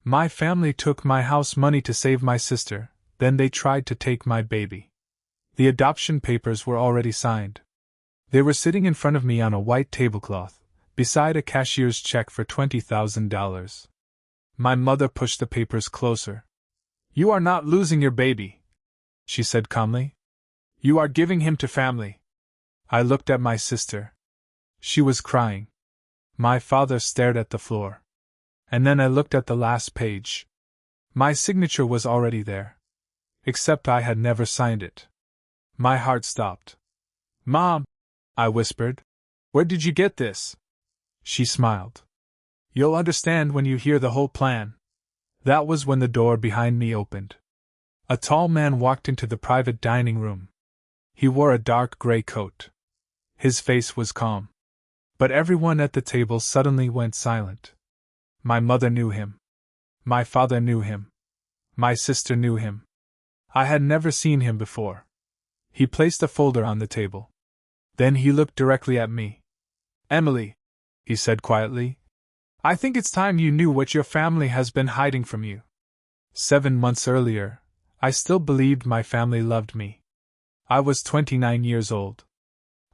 My family took my house money to save my sister, then they tried to take my baby. The adoption papers were already signed. They were sitting in front of me on a white tablecloth, beside a cashier's check for $20,000. My mother pushed the papers closer. "You are not losing your baby," she said calmly. "You are giving him to family." I looked at my sister. She was crying. My father stared at the floor. And then I looked at the last page. My signature was already there. Except I had never signed it. My heart stopped. "Mom," I whispered, "where did you get this?" She smiled. "You'll understand when you hear the whole plan." That was when the door behind me opened. A tall man walked into the private dining room. He wore a dark gray coat. His face was calm. But everyone at the table suddenly went silent. My mother knew him. My father knew him. My sister knew him. I had never seen him before. He placed a folder on the table. Then he looked directly at me. "Emily," he said quietly, "I think it's time you knew what your family has been hiding from you." 7 months earlier, I still believed my family loved me. I was 29 years old.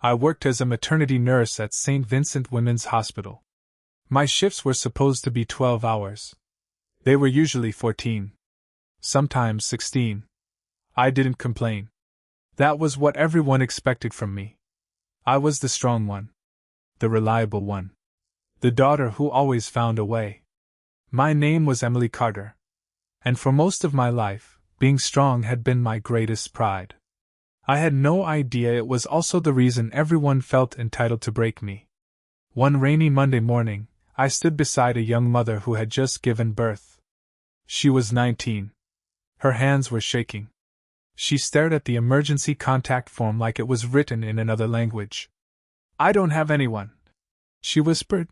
I worked as a maternity nurse at St. Vincent Women's Hospital. My shifts were supposed to be 12 hours. They were usually 14. Sometimes 16. I didn't complain. That was what everyone expected from me. I was the strong one. The reliable one. The daughter who always found a way. My name was Emily Carter. And for most of my life, being strong had been my greatest pride. I had no idea it was also the reason everyone felt entitled to break me. One rainy Monday morning, I stood beside a young mother who had just given birth. She was 19. Her hands were shaking. She stared at the emergency contact form like it was written in another language. "I don't have anyone," she whispered.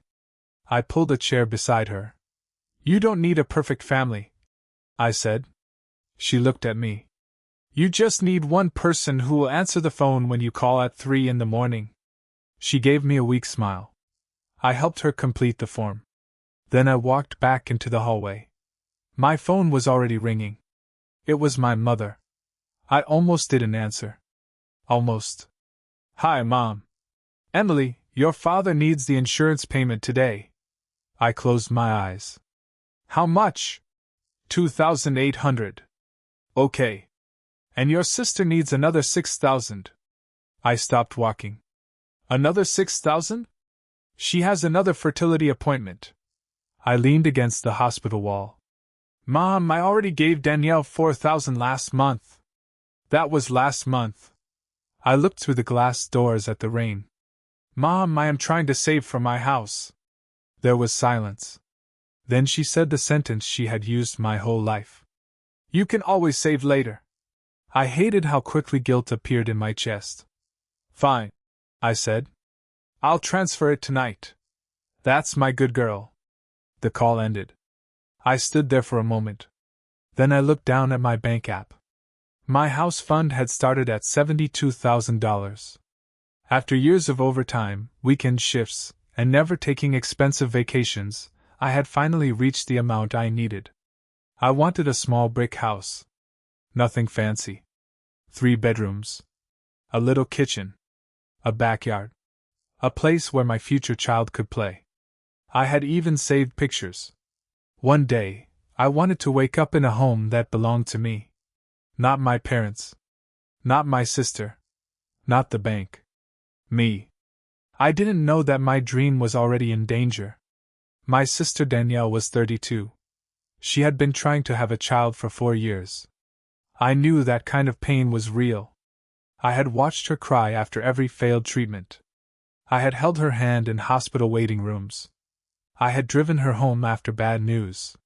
I pulled a chair beside her. "You don't need a perfect family," I said. She looked at me. "You just need one person who will answer the phone when you call at 3 in the morning." She gave me a weak smile. I helped her complete the form. Then I walked back into the hallway. My phone was already ringing. It was my mother. I almost didn't answer. Almost. "Hi, Mom. Emily, your father needs the insurance payment today." I closed my eyes. "How much?" $2,800. "Okay. And your sister needs another 6,000. I stopped walking. "Another 6,000? She has another fertility appointment." I leaned against the hospital wall. "Mom, I already gave Danielle 4,000 last month." "That was last month." I looked through the glass doors at the rain. "Mom, I am trying to save for my house." There was silence. Then she said the sentence she had used my whole life. "You can always save later." I hated how quickly guilt appeared in my chest. "Fine," I said. "I'll transfer it tonight." "That's my good girl." The call ended. I stood there for a moment. Then I looked down at my bank app. My house fund had started at $72,000. After years of overtime, weekend shifts, and never taking expensive vacations, I had finally reached the amount I needed. I wanted a small brick house. Nothing fancy. 3 bedrooms. A little kitchen. A backyard. A place where my future child could play. I had even saved pictures. One day, I wanted to wake up in a home that belonged to me. Not my parents. Not my sister. Not the bank. Me. I didn't know that my dream was already in danger. My sister Danielle was 32. She had been trying to have a child for 4 years. I knew that kind of pain was real. I had watched her cry after every failed treatment. I had held her hand in hospital waiting rooms. I had driven her home after bad news.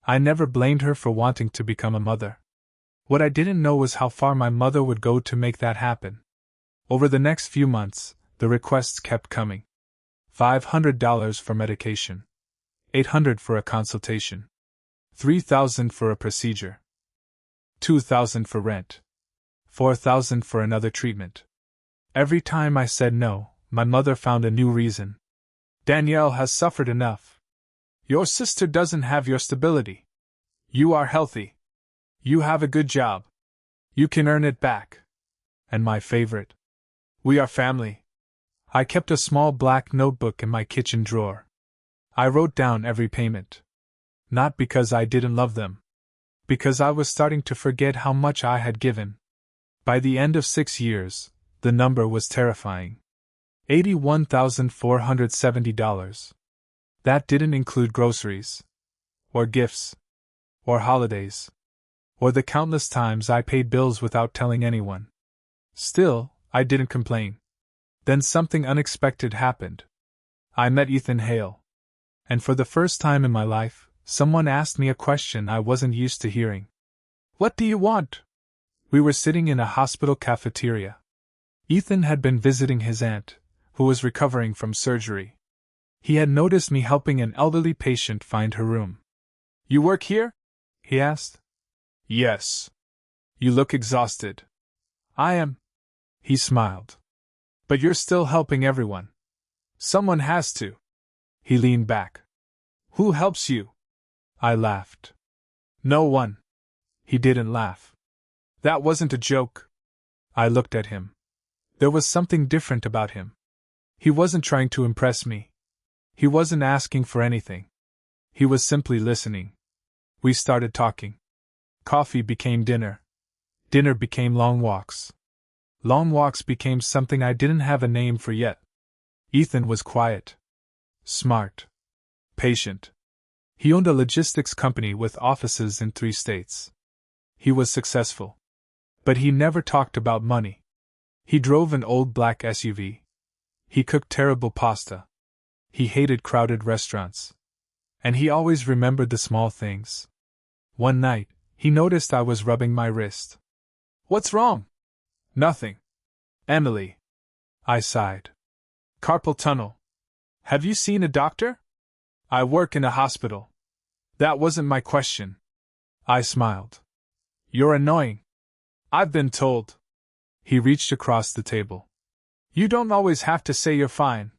I never blamed her for wanting to become a mother. What I didn't know was how far my mother would go to make that happen. Over the next few months, the requests kept coming. $500 for medication. $800 for a consultation. $3,000 for a procedure. $2,000 for rent. $4,000 for another treatment. Every time I said no, my mother found a new reason. "Danielle has suffered enough. Your sister doesn't have your stability." You are healthy. You have a good job. You can earn it back. And my favorite. We are family. I kept a small black notebook in my kitchen drawer. I wrote down every payment. Not because I didn't love them. Because I was starting to forget how much I had given. By the end of 6 years, the number was terrifying. $81,470. That didn't include groceries. Or gifts. Or holidays. Or the countless times I paid bills without telling anyone. Still, I didn't complain. Then something unexpected happened. I met Ethan Hale. And for the first time in my life, someone asked me a question I wasn't used to hearing. What do you want? We were sitting in a hospital cafeteria. Ethan had been visiting his aunt, who was recovering from surgery. He had noticed me helping an elderly patient find her room. You work here? He asked. Yes. You look exhausted. I am. He smiled. But you're still helping everyone. Someone has to. He leaned back. Who helps you? I laughed. No one. He didn't laugh. That wasn't a joke. I looked at him. There was something different about him. He wasn't trying to impress me. He wasn't asking for anything. He was simply listening. We started talking. Coffee became dinner. Dinner became long walks. Long walks became something I didn't have a name for yet. Ethan was quiet. Smart. Patient. He owned a logistics company with offices in 3 states. He was successful. But he never talked about money. He drove an old black SUV. He cooked terrible pasta. He hated crowded restaurants. And he always remembered the small things. One night, he noticed I was rubbing my wrist. What's wrong? Nothing. Emily. I sighed. Carpal tunnel. Have you seen a doctor? I work in a hospital. That wasn't my question. I smiled. You're annoying. I've been told. He reached across the table. You don't always have to say you're fine.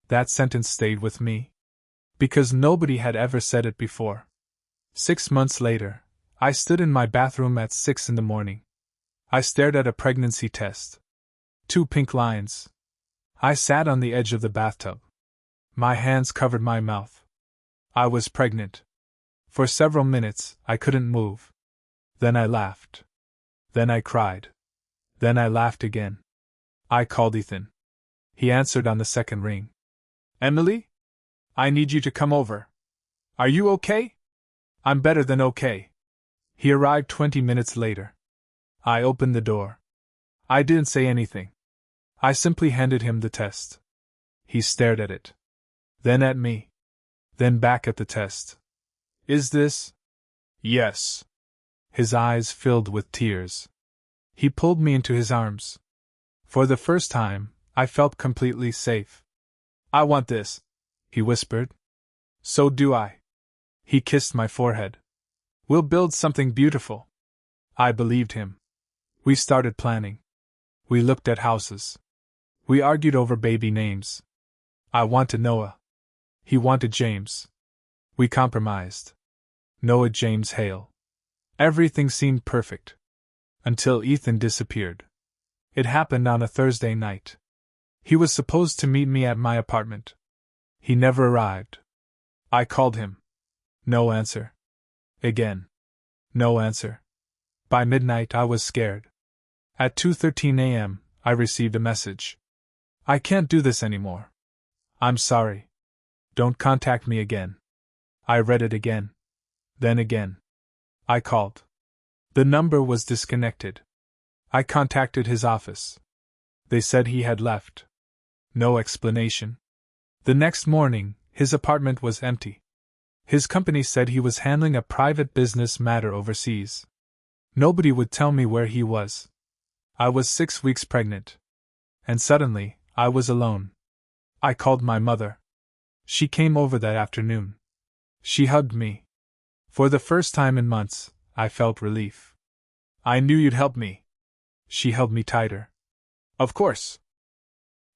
That sentence stayed with me. Because nobody had ever said it before. 6 months later, I stood in my bathroom at 6 in the morning. I stared at a pregnancy test. 2 pink lines. I sat on the edge of the bathtub. My hands covered my mouth. I was pregnant. For several minutes, I couldn't move. Then I laughed. Then I cried. Then I laughed again. I called Ethan. He answered on the second ring. Emily? I need you to come over. Are you okay? I'm better than okay. He arrived 20 minutes later. I opened the door. I didn't say anything. I simply handed him the test. He stared at it. Then at me. Then back at the test. Is this? Yes. His eyes filled with tears. He pulled me into his arms. For the first time, I felt completely safe. I want this, he whispered. So do I. He kissed my forehead. We'll build something beautiful. I believed him. We started planning. We looked at houses. We argued over baby names. I wanted Noah. He wanted James. We compromised. Noah James Hale. Everything seemed perfect. Until Ethan disappeared. It happened on a Thursday night. He was supposed to meet me at my apartment. He never arrived. I called him. No answer. Again. No answer. By midnight I was scared. At 2:13 a.m., I received a message. I can't do this anymore. I'm sorry. Don't contact me again. I read it again. Then again. I called. The number was disconnected. I contacted his office. They said he had left. No explanation. The next morning, his apartment was empty. His company said he was handling a private business matter overseas. Nobody would tell me where he was. I was 6 weeks pregnant. And suddenly, I was alone. I called my mother. She came over that afternoon. She hugged me. For the first time in months, I felt relief. I knew you'd help me. She held me tighter. Of course.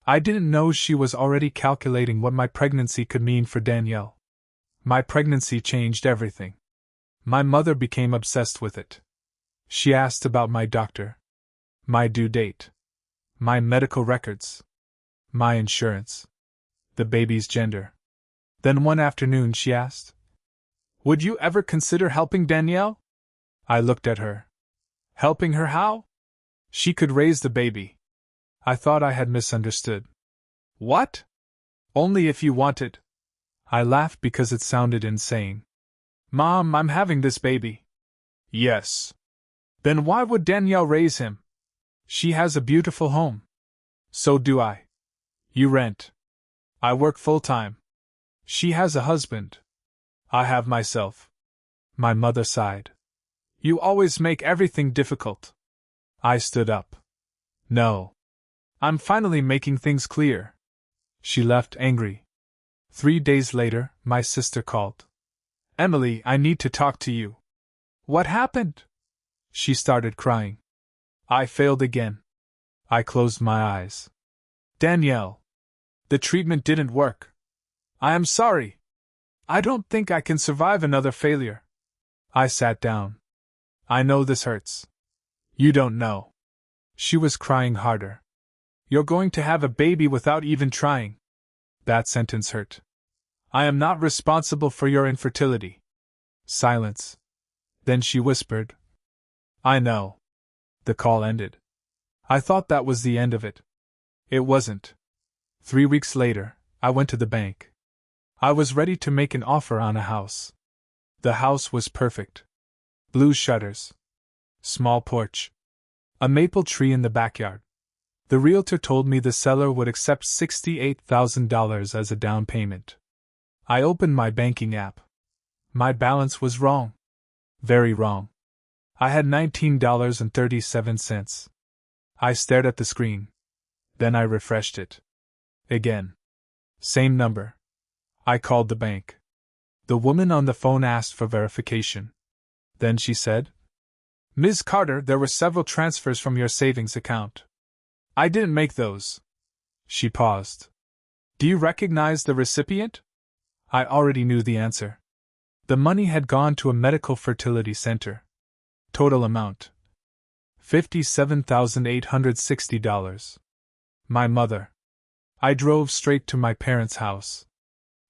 I didn't know she was already calculating what my pregnancy could mean for Danielle. My pregnancy changed everything. My mother became obsessed with it. She asked about my doctor, my due date, my medical records, my insurance, the baby's gender. Then one afternoon she asked, "Would you ever consider helping Danielle?" I looked at her. Helping her how? She could raise the baby. I thought I had misunderstood. What? Only if you wanted. I laughed because it sounded insane. Mom, I'm having this baby. Yes. Then why would Danielle raise him? She has a beautiful home. So do I. You rent. I work full-time. She has a husband. I have myself. My mother sighed. You always make everything difficult. I stood up. No. I'm finally making things clear. She left angry. 3 days later, my sister called. Emily, I need to talk to you. What happened? She started crying. I failed again. I closed my eyes. Danielle. The treatment didn't work. I am sorry. I don't think I can survive another failure. I sat down. I know this hurts. You don't know. She was crying harder. You're going to have a baby without even trying. That sentence hurt. I am not responsible for your infertility. Silence. Then she whispered, I know. The call ended. I thought that was the end of it. It wasn't. 3 weeks later, I went to the bank. I was ready to make an offer on a house. The house was perfect. Blue shutters. Small porch. A maple tree in the backyard. The realtor told me the seller would accept $68,000 as a down payment. I opened my banking app. My balance was wrong. Very wrong. I had $19.37. I stared at the screen. Then I refreshed it. Again. Same number. I called the bank. The woman on the phone asked for verification. Then she said, Ms. Carter, there were several transfers from your savings account. I didn't make those. She paused. Do you recognize the recipient? I already knew the answer. The money had gone to a medical fertility center. Total amount: $57,860. My mother. I drove straight to my parents' house.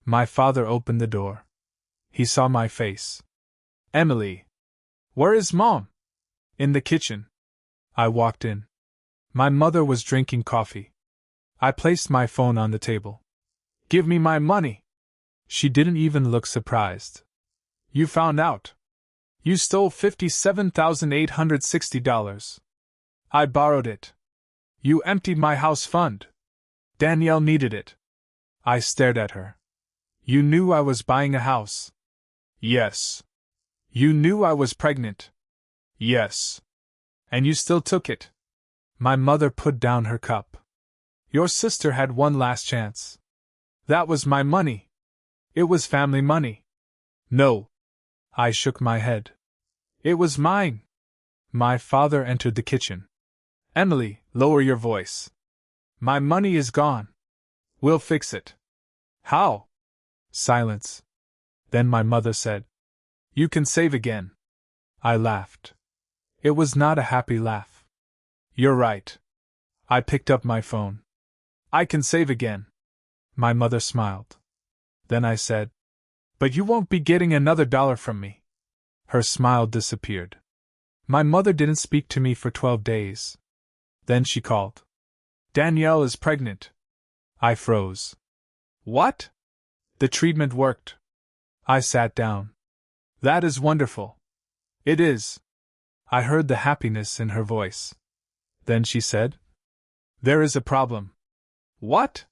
My father opened the door. He saw my face. Emily. Where is Mom? In the kitchen. I walked in. My mother was drinking coffee. I placed my phone on the table. Give me my money. She didn't even look surprised. You found out. You stole $57,860. I borrowed it. You emptied my house fund. Danielle needed it. I stared at her. You knew I was buying a house. Yes. You knew I was pregnant. Yes. And you still took it. My mother put down her cup. Your sister had one last chance. That was my money. It was family money. No. I shook my head. It was mine. My father entered the kitchen. Emily, lower your voice. My money is gone. We'll fix it. How? Silence. Then my mother said, You can save again. I laughed. It was not a happy laugh. You're right. I picked up my phone. I can save again. My mother smiled. Then I said, But you won't be getting another dollar from me. Her smile disappeared. My mother didn't speak to me for 12 days. Then she called. Danielle is pregnant. I froze. What? The treatment worked. I sat down. That is wonderful. It is. I heard the happiness in her voice. Then she said, There is a problem. What?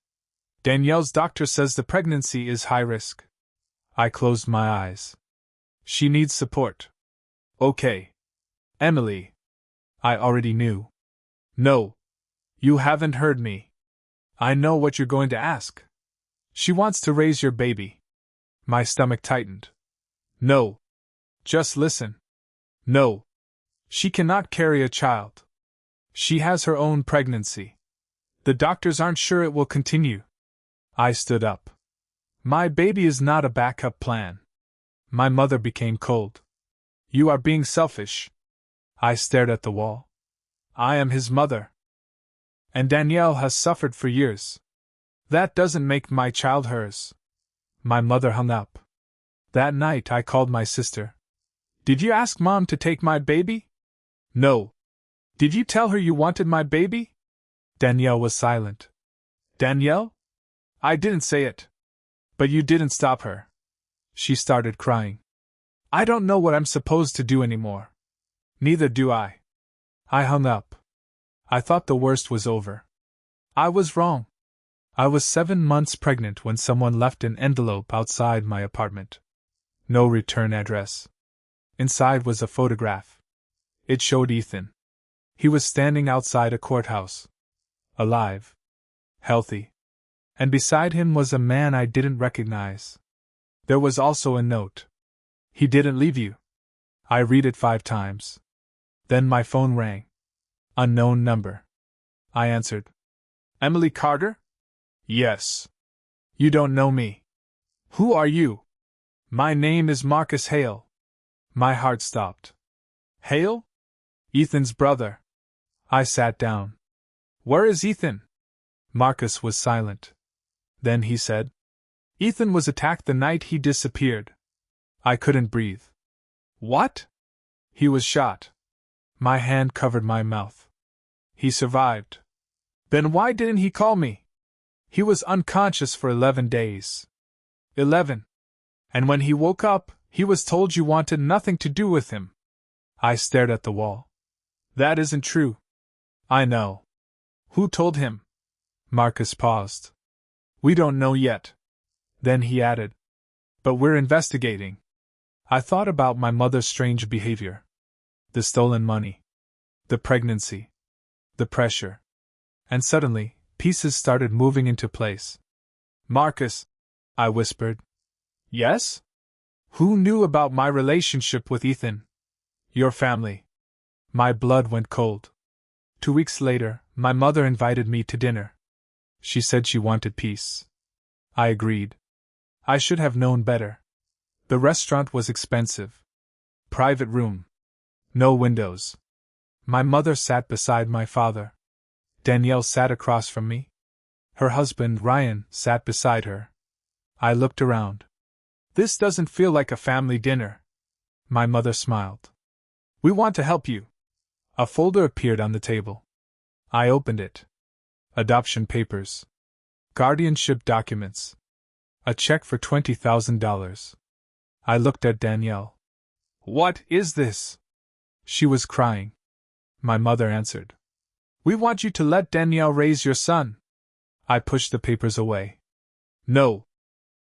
Danielle's doctor says the pregnancy is high risk. I closed my eyes. She needs support. Okay. Emily. I already knew. No. You haven't heard me. I know what you're going to ask. She wants to raise your baby. My stomach tightened. No. Just listen. No. She cannot carry a child. She has her own pregnancy. The doctors aren't sure it will continue. I stood up. My baby is not a backup plan. My mother became cold. You are being selfish. I stared at the wall. I am his mother. And Danielle has suffered for years. That doesn't make my child hers. My mother hung up. That night I called my sister. Did you ask Mom to take my baby? No. Did you tell her you wanted my baby? Danielle was silent. Danielle? I didn't say it. But you didn't stop her. She started crying. I don't know what I'm supposed to do anymore. Neither do I. I hung up. I thought the worst was over. I was wrong. I was 7 months pregnant when someone left an envelope outside my apartment. No return address. Inside was a photograph. It showed Ethan. He was standing outside a courthouse. Alive. Healthy. And beside him was a man I didn't recognize. There was also a note. He didn't leave you. I read it 5 times. Then my phone rang. Unknown number. I answered. Emily Carter? Yes. You don't know me. Who are you? My name is Marcus Hale. My heart stopped. Hale? Ethan's brother. I sat down. Where is Ethan? Marcus was silent. Then he said, Ethan was attacked the night he disappeared. I couldn't breathe. What? He was shot. My hand covered my mouth. He survived. Then why didn't he call me? He was unconscious for 11 days. 11. And when he woke up, he was told you wanted nothing to do with him. I stared at the wall. That isn't true. I know. Who told him? Marcus paused. We don't know yet. Then he added. But we're investigating. I thought about my mother's strange behavior. The stolen money. The pregnancy. The pressure. And suddenly, pieces started moving into place. Marcus, I whispered. Yes? Who knew about my relationship with Ethan? Your family. My blood went cold. 2 weeks later, my mother invited me to dinner. She said she wanted peace. I agreed. I should have known better. The restaurant was expensive. Private room. No windows. My mother sat beside my father. Danielle sat across from me. Her husband, Ryan, sat beside her. I looked around. This doesn't feel like a family dinner. My mother smiled. We want to help you. A folder appeared on the table. I opened it. Adoption papers. Guardianship documents. A check for $20,000. I looked at Danielle. What is this? She was crying. My mother answered. We want you to let Danielle raise your son. I pushed the papers away. No.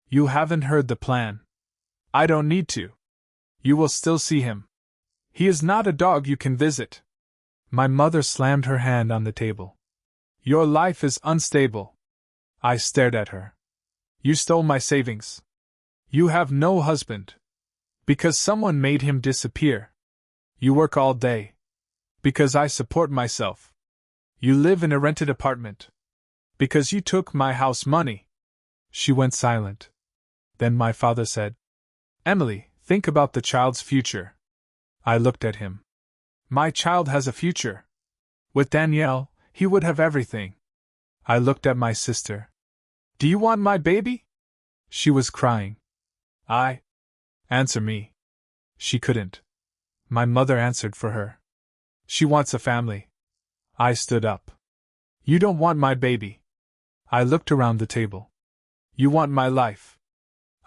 You haven't heard the plan. I don't need to. You will still see him. He is not a dog you can visit. My mother slammed her hand on the table. Your life is unstable. I stared at her. You stole my savings. You have no husband. Because someone made him disappear. You work all day. Because I support myself. You live in a rented apartment. Because you took my house money. She went silent. Then my father said, Emily, think about the child's future. I looked at him. My child has a future. With Danielle, he would have everything. I looked at my sister. Do you want my baby? She was crying. Answer me. She couldn't. My mother answered for her. She wants a family. I stood up. You don't want my baby. I looked around the table. You want my life.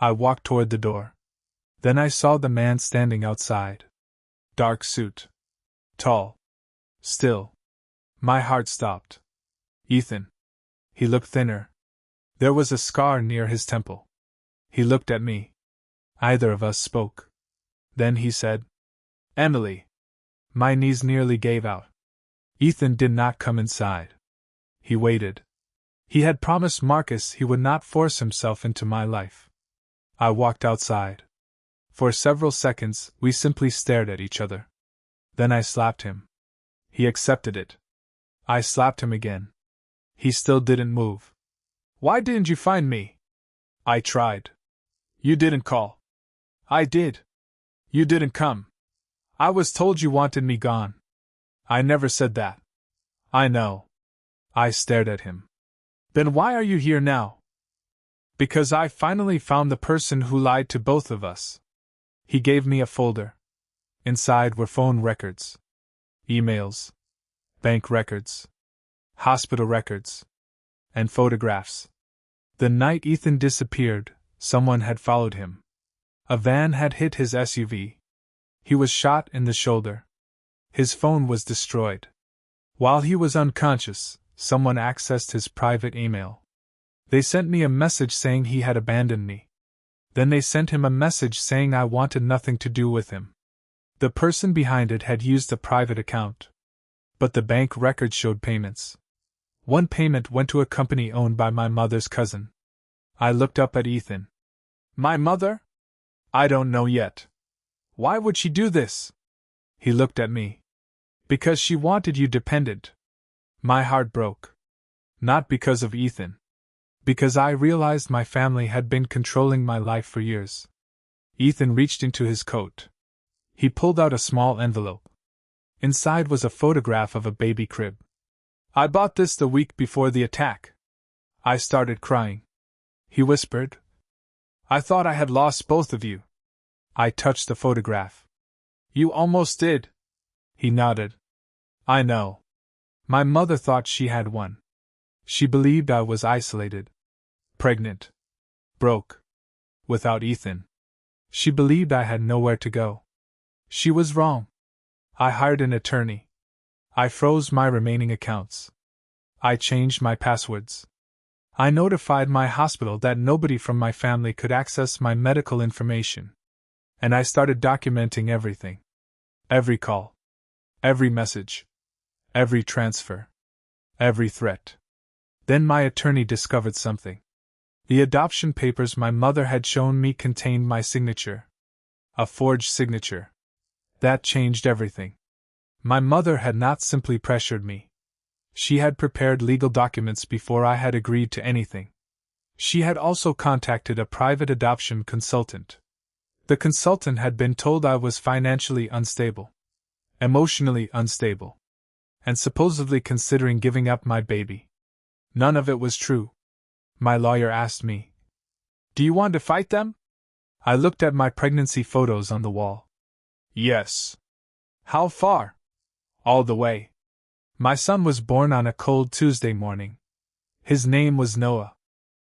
I walked toward the door. Then I saw the man standing outside. Dark suit. Tall. Still. My heart stopped. Ethan. He looked thinner. There was a scar near his temple. He looked at me. Either of us spoke. Then he said, Emily. My knees nearly gave out. Ethan did not come inside. He waited. He had promised Marcus he would not force himself into my life. I walked outside. For several seconds, we simply stared at each other. Then I slapped him. He accepted it. I slapped him again. He still didn't move. Why didn't you find me? I tried. You didn't call. I did. You didn't come. I was told you wanted me gone. I never said that. I know. I stared at him. Then why are you here now? Because I finally found the person who lied to both of us. He gave me a folder. Inside were phone records, emails, bank records, hospital records, and photographs. The night Ethan disappeared, someone had followed him. A van had hit his SUV. He was shot in the shoulder. His phone was destroyed. While he was unconscious, someone accessed his private email. They sent me a message saying he had abandoned me. Then they sent him a message saying I wanted nothing to do with him. The person behind it had used a private account. But the bank record showed payments. One payment went to a company owned by my mother's cousin. I looked up at Ethan. My mother? I don't know yet. Why would she do this? He looked at me. Because she wanted you dependent. My heart broke. Not because of Ethan. Because I realized my family had been controlling my life for years. Ethan reached into his coat. He pulled out a small envelope. Inside was a photograph of a baby crib. I bought this the week before the attack. I started crying. He whispered, I thought I had lost both of you. I touched the photograph. You almost did. He nodded. I know. My mother thought she had one. She believed I was isolated, pregnant, broke, without Ethan. She believed I had nowhere to go. She was wrong. I hired an attorney. I froze my remaining accounts. I changed my passwords. I notified my hospital that nobody from my family could access my medical information. And I started documenting everything. Every call. Every message. Every transfer. Every threat. Then my attorney discovered something. The adoption papers my mother had shown me contained my signature. A forged signature. That changed everything. My mother had not simply pressured me. She had prepared legal documents before I had agreed to anything. She had also contacted a private adoption consultant. The consultant had been told I was financially unstable, emotionally unstable, and supposedly considering giving up my baby. None of it was true. My lawyer asked me, Do you want to fight them? I looked at my pregnancy photos on the wall. Yes. How far? All the way. My son was born on a cold Tuesday morning. His name was Noah.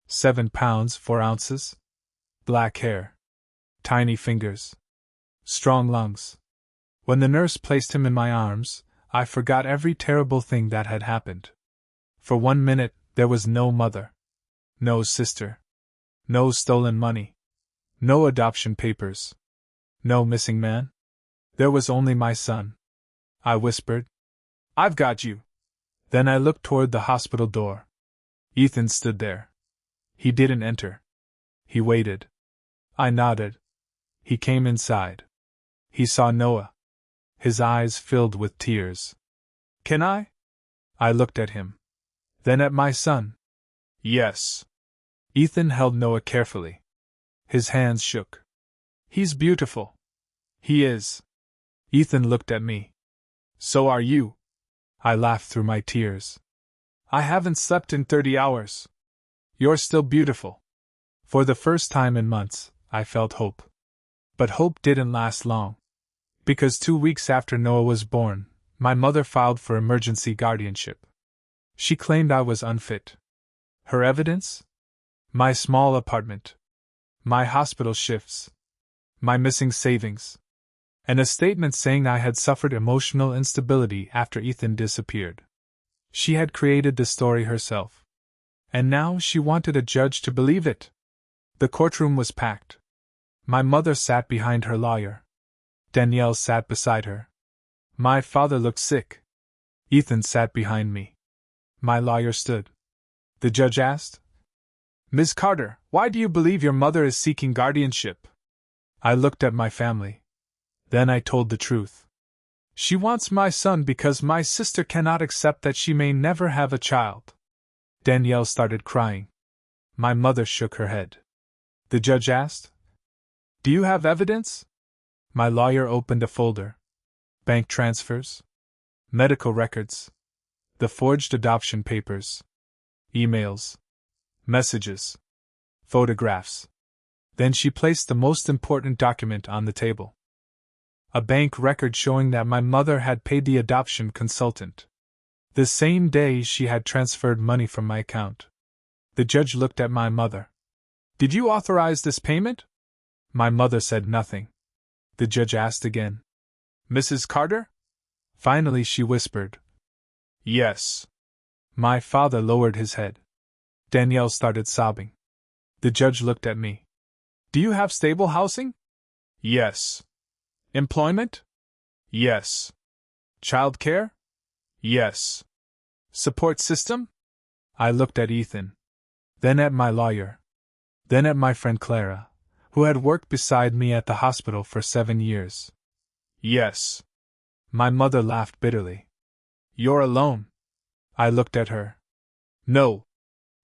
7 pounds 4 ounces. Black hair. Tiny fingers. Strong lungs. When the nurse placed him in my arms, I forgot every terrible thing that had happened. For 1 minute, there was no mother. No sister. No stolen money. No adoption papers. No missing man. There was only my son. I whispered, I've got you. Then I looked toward the hospital door. Ethan stood there. He didn't enter. He waited. I nodded. He came inside. He saw Noah. His eyes filled with tears. Can I? I looked at him. Then at my son. Yes. Ethan held Noah carefully. His hands shook. He's beautiful. He is. Ethan looked at me. So are you. I laughed through my tears. I haven't slept in 30 hours. You're still beautiful. For the first time in months, I felt hope. But hope didn't last long. Because 2 weeks after Noah was born, my mother filed for emergency guardianship. She claimed I was unfit. Her evidence? My small apartment. My hospital shifts. My missing savings. And a statement saying I had suffered emotional instability after Ethan disappeared. She had created the story herself. And now she wanted a judge to believe it. The courtroom was packed. My mother sat behind her lawyer. Danielle sat beside her. My father looked sick. Ethan sat behind me. My lawyer stood. The judge asked, Ms. Carter, why do you believe your mother is seeking guardianship? I looked at my family. Then I told the truth. She wants my son because my sister cannot accept that she may never have a child. Danielle started crying. My mother shook her head. The judge asked, Do you have evidence? My lawyer opened a folder. Bank transfers, medical records, the forged adoption papers, emails, messages, photographs. Then she placed the most important document on the table. A bank record showing that my mother had paid the adoption consultant. The same day she had transferred money from my account. The judge looked at my mother. "Did you authorize this payment?" My mother said nothing. The judge asked again. "Mrs. Carter?" Finally she whispered. "Yes." My father lowered his head. Danielle started sobbing. The judge looked at me. "Do you have stable housing?" "Yes." "Employment?" "Yes." "Child care?" "Yes." "Support system?" I looked at Ethan. Then at my lawyer. Then at my friend Clara, who had worked beside me at the hospital for 7 years. "Yes." My mother laughed bitterly. "You're alone." I looked at her. "No."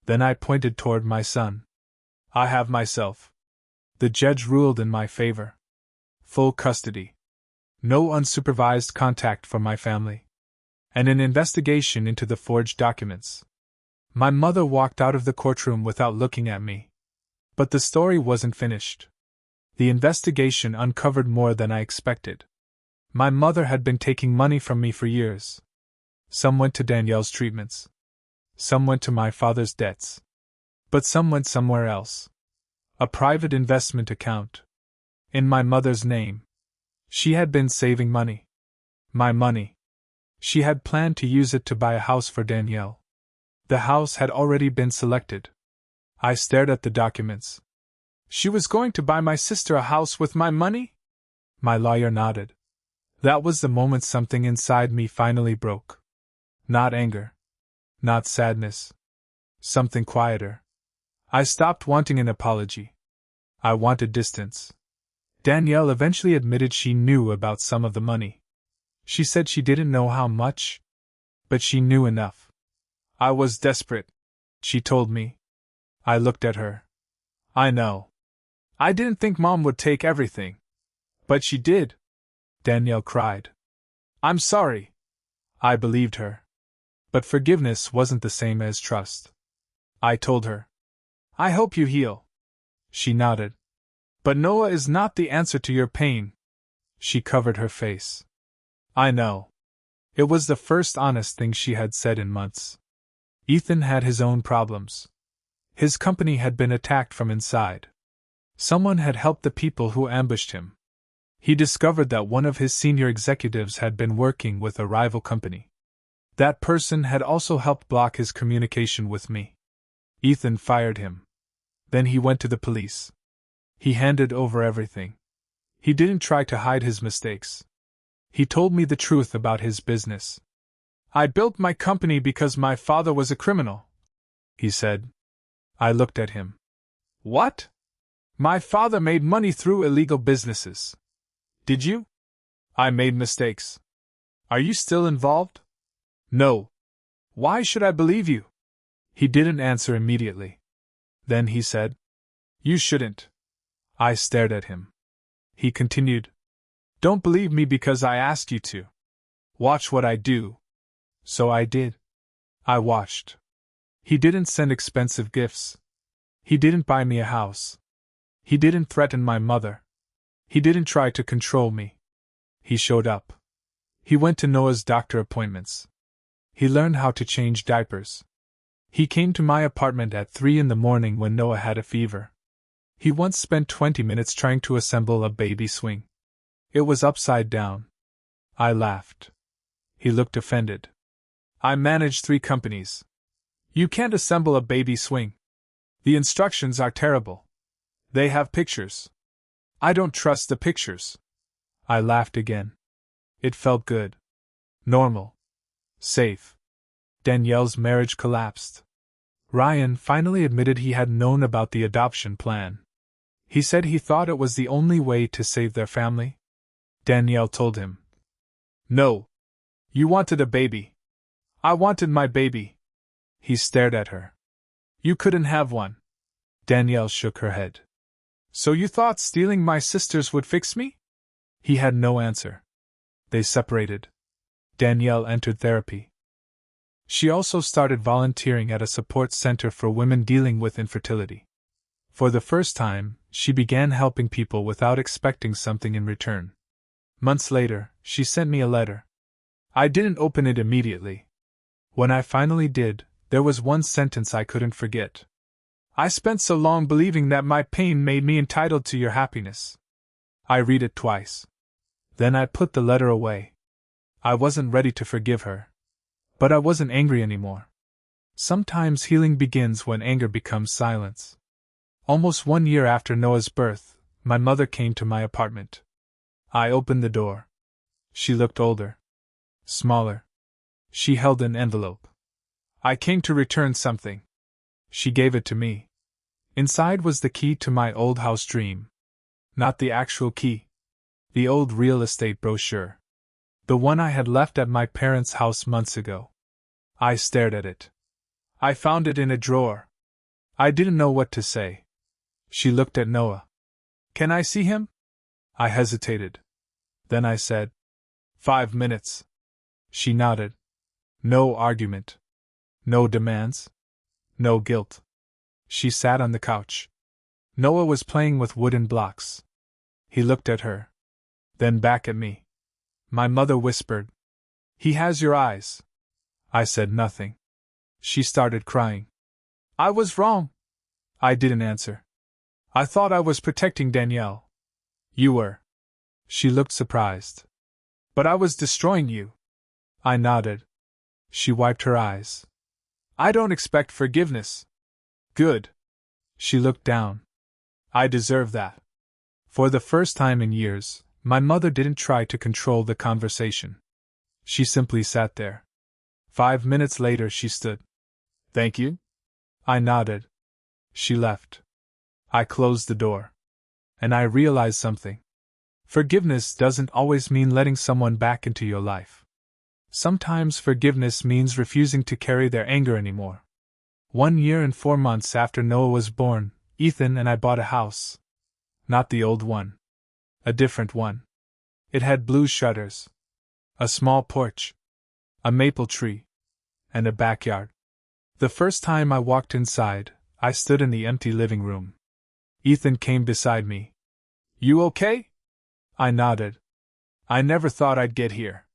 Then I pointed toward my son. "I have myself." The judge ruled in my favor. Full custody. No unsupervised contact from my family. And an investigation into the forged documents. My mother walked out of the courtroom without looking at me. But the story wasn't finished. The investigation uncovered more than I expected. My mother had been taking money from me for years. Some went to Danielle's treatments. Some went to my father's debts. But some went somewhere else. A private investment account. In my mother's name. She had been saving money. My money. She had planned to use it to buy a house for Danielle. The house had already been selected. I stared at the documents. She was going to buy my sister a house with my money? My lawyer nodded. That was the moment something inside me finally broke. Not anger. Not sadness. Something quieter. I stopped wanting an apology. I wanted distance. Danielle eventually admitted she knew about some of the money. She said she didn't know how much, but she knew enough. I was desperate, she told me. I looked at her. I know. I didn't think Mom would take everything. But she did, Danielle cried. I'm sorry. I believed her. But forgiveness wasn't the same as trust. I told her. I hope you heal. She nodded. But Noah is not the answer to your pain. She covered her face. I know. It was the first honest thing she had said in months. Ethan had his own problems. His company had been attacked from inside. Someone had helped the people who ambushed him. He discovered that one of his senior executives had been working with a rival company. That person had also helped block his communication with me. Ethan fired him. Then he went to the police. He handed over everything. He didn't try to hide his mistakes. He told me the truth about his business. I built my company because my father was a criminal, he said. I looked at him. What? My father made money through illegal businesses. Did you? I made mistakes. Are you still involved? No. Why should I believe you? He didn't answer immediately. Then he said, You shouldn't. I stared at him. He continued, Don't believe me because I asked you to. Watch what I do. So I did. I watched. He didn't send expensive gifts. He didn't buy me a house. He didn't threaten my mother. He didn't try to control me. He showed up. He went to Noah's doctor appointments. He learned how to change diapers. He came to my apartment at 3 in the morning when Noah had a fever. He once spent 20 minutes trying to assemble a baby swing. It was upside down. I laughed. He looked offended. I manage 3 companies. You can't assemble a baby swing. The instructions are terrible. They have pictures. I don't trust the pictures. I laughed again. It felt good. Normal. Safe. Danielle's marriage collapsed. Ryan finally admitted he had known about the adoption plan. He said he thought it was the only way to save their family. Danielle told him. No. You wanted a baby. I wanted my baby. He stared at her. You couldn't have one. Danielle shook her head. So you thought stealing my sisters would fix me? He had no answer. They separated. Danielle entered therapy. She also started volunteering at a support center for women dealing with infertility. For the first time, she began helping people without expecting something in return. Months later, she sent me a letter. I didn't open it immediately. When I finally did, there was one sentence I couldn't forget. I spent so long believing that my pain made me entitled to your happiness. I read it twice. Then I put the letter away. I wasn't ready to forgive her. But I wasn't angry anymore. Sometimes healing begins when anger becomes silence. Almost 1 year after Noah's birth, my mother came to my apartment. I opened the door. She looked older. Smaller. She held an envelope. I came to return something. She gave it to me. Inside was the key to my old house dream. Not the actual key. The old real estate brochure. The one I had left at my parents' house months ago. I stared at it. I found it in a drawer. I didn't know what to say. She looked at Noah. Can I see him? I hesitated. Then I said, 5 minutes. She nodded. No argument. No demands. No guilt. She sat on the couch. Noah was playing with wooden blocks. He looked at her. Then back at me. My mother whispered, "He has your eyes." I said nothing. She started crying. I was wrong. I didn't answer. I thought I was protecting Danielle. You were. She looked surprised. But I was destroying you. I nodded. She wiped her eyes. I don't expect forgiveness. Good. She looked down. I deserve that. For the first time in years, my mother didn't try to control the conversation. She simply sat there. 5 minutes later she stood. Thank you? I nodded. She left. I closed the door. And I realized something. Forgiveness doesn't always mean letting someone back into your life. Sometimes forgiveness means refusing to carry their anger anymore. 1 year and 4 months after Noah was born, Ethan and I bought a house. Not the old one. A different one. It had blue shutters. A small porch. A maple tree. And a backyard. The first time I walked inside, I stood in the empty living room. Ethan came beside me. You okay? I nodded. I never thought I'd get here.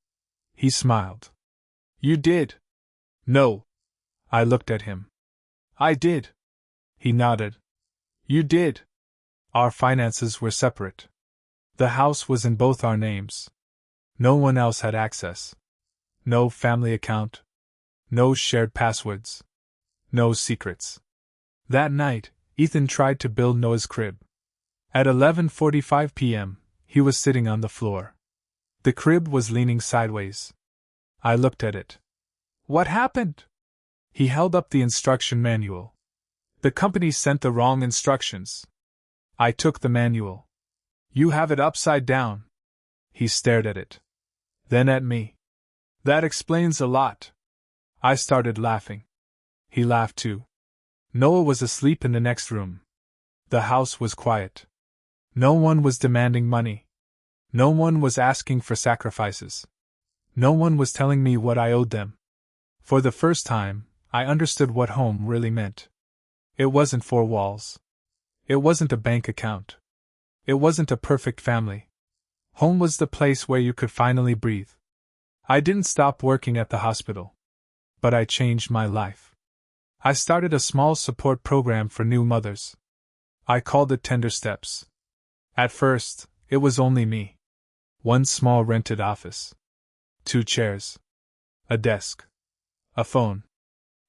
He smiled. You did? No. I looked at him. I did. He nodded. You did. Our finances were separate. The house was in both our names. No one else had access. No family account. No shared passwords. No secrets. That night, Ethan tried to build Noah's crib. At 11:45 p.m., he was sitting on the floor. The crib was leaning sideways. I looked at it. What happened? He held up the instruction manual. The company sent the wrong instructions. I took the manual. You have it upside down. He stared at it. Then at me. That explains a lot. I started laughing. He laughed too. Noah was asleep in the next room. The house was quiet. No one was demanding money. No one was asking for sacrifices. No one was telling me what I owed them. For the first time, I understood what home really meant. It wasn't 4 walls. It wasn't a bank account. It wasn't a perfect family. Home was the place where you could finally breathe. I didn't stop working at the hospital. But I changed my life. I started a small support program for new mothers. I called it Tender Steps. At first, it was only me. 1 small rented office. 2 chairs. A desk. A phone.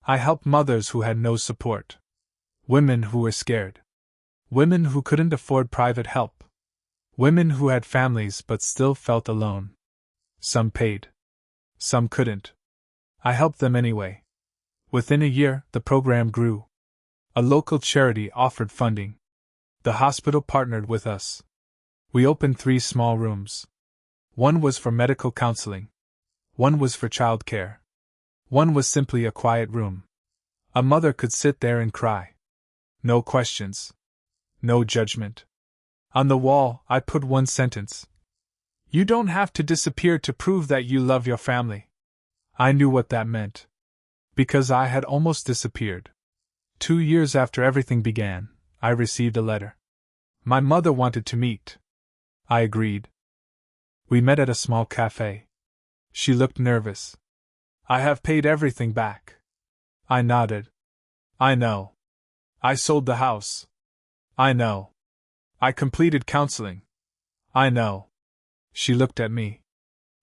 I helped mothers who had no support. Women who were scared. Women who couldn't afford private help. Women who had families but still felt alone. Some paid. Some couldn't. I helped them anyway. Within a year, the program grew. A local charity offered funding. The hospital partnered with us. We opened 3 small rooms. 1 was for medical counseling. 1 was for child care. 1 was simply a quiet room. A mother could sit there and cry. No questions. No judgment. On the wall, I put 1 sentence. You don't have to disappear to prove that you love your family. I knew what that meant. Because I had almost disappeared. 2 years after everything began, I received a letter. My mother wanted to meet. I agreed. We met at a small cafe. She looked nervous. I have paid everything back. I nodded. I know. I sold the house. I know. I completed counseling. I know. She looked at me.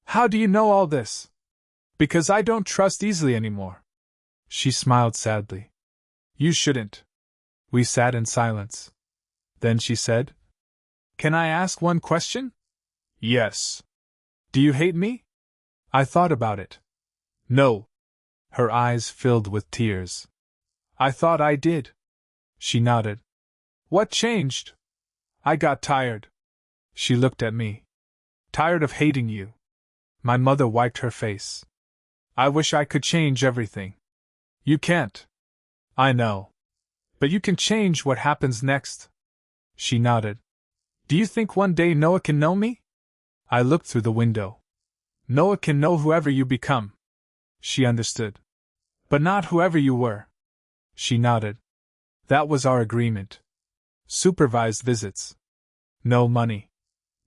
How do you know all this? Because I don't trust easily anymore. She smiled sadly. You shouldn't. We sat in silence. Then she said, Can I ask one question? Yes. Do you hate me? I thought about it. No. Her eyes filled with tears. I thought I did. She nodded. What changed? I got tired. She looked at me. Tired of hating you. My mother wiped her face. I wish I could change everything. You can't. I know. But you can change what happens next. She nodded. Do you think one day Noah can know me? I looked through the window. Noah can know whoever you become. She understood. But not whoever you were. She nodded. That was our agreement. Supervised visits. No money.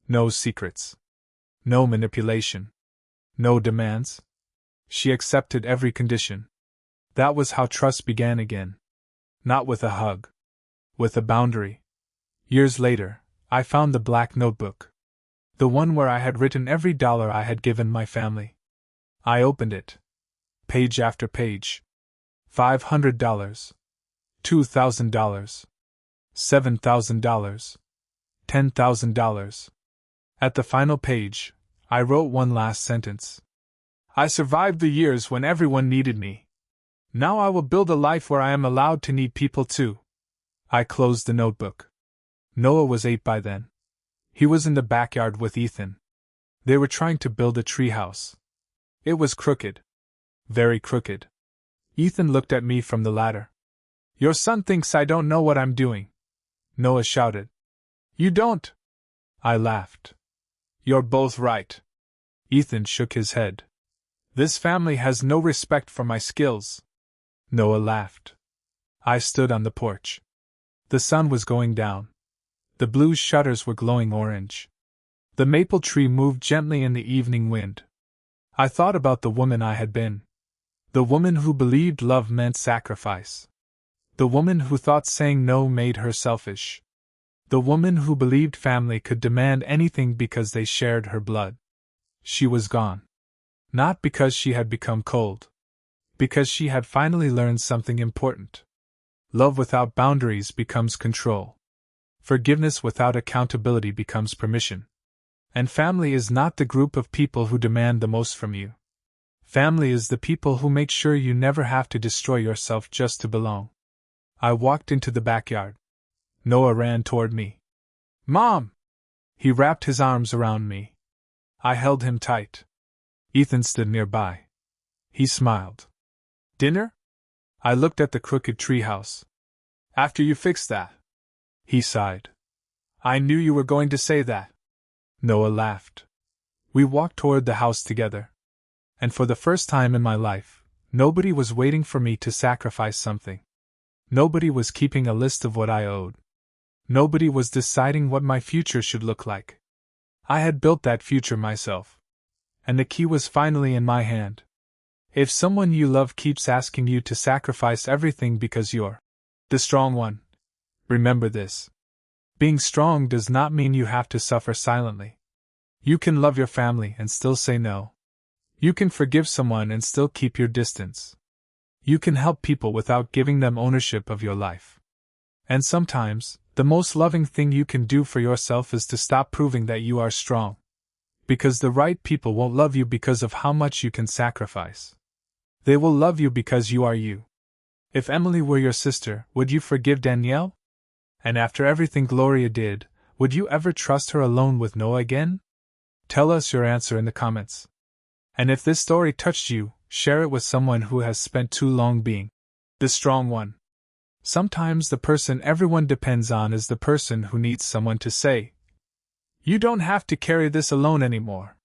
No secrets. No manipulation. No demands. She accepted every condition. That was how trust began again. Not with a hug. With a boundary. Years later, I found the black notebook. The one where I had written every dollar I had given my family. I opened it. Page after page. $500. $2,000. $7,000. $10,000. At the final page, I wrote one last sentence. I survived the years when everyone needed me. Now I will build a life where I am allowed to need people too. I closed the notebook. Noah was 8 by then. He was in the backyard with Ethan. They were trying to build a treehouse. It was crooked. Very crooked. Ethan looked at me from the ladder. Your son thinks I don't know what I'm doing. Noah shouted. You don't. I laughed. You're both right. Ethan shook his head. This family has no respect for my skills. Noah laughed. I stood on the porch. The sun was going down. The blue shutters were glowing orange. The maple tree moved gently in the evening wind. I thought about the woman I had been. The woman who believed love meant sacrifice. The woman who thought saying no made her selfish. The woman who believed family could demand anything because they shared her blood. She was gone. Not because she had become cold. Because she had finally learned something important. Love without boundaries becomes control. Forgiveness without accountability becomes permission. And family is not the group of people who demand the most from you. Family is the people who make sure you never have to destroy yourself just to belong. I walked into the backyard. Noah ran toward me. Mom! He wrapped his arms around me. I held him tight. Ethan stood nearby. He smiled. Dinner? I looked at the crooked treehouse. After you fix that. He sighed. I knew you were going to say that. Noah laughed. We walked toward the house together. And for the first time in my life, nobody was waiting for me to sacrifice something. Nobody was keeping a list of what I owed. Nobody was deciding what my future should look like. I had built that future myself. And the key was finally in my hand. If someone you love keeps asking you to sacrifice everything because you're the strong one, remember this. Being strong does not mean you have to suffer silently. You can love your family and still say no. You can forgive someone and still keep your distance. You can help people without giving them ownership of your life. And sometimes, the most loving thing you can do for yourself is to stop proving that you are strong. Because the right people won't love you because of how much you can sacrifice. They will love you because you are you. If Emily were your sister, would you forgive Danielle? And after everything Gloria did, would you ever trust her alone with Noah again? Tell us your answer in the comments. And if this story touched you, share it with someone who has spent too long being the strong one. Sometimes the person everyone depends on is the person who needs someone to say, You don't have to carry this alone anymore.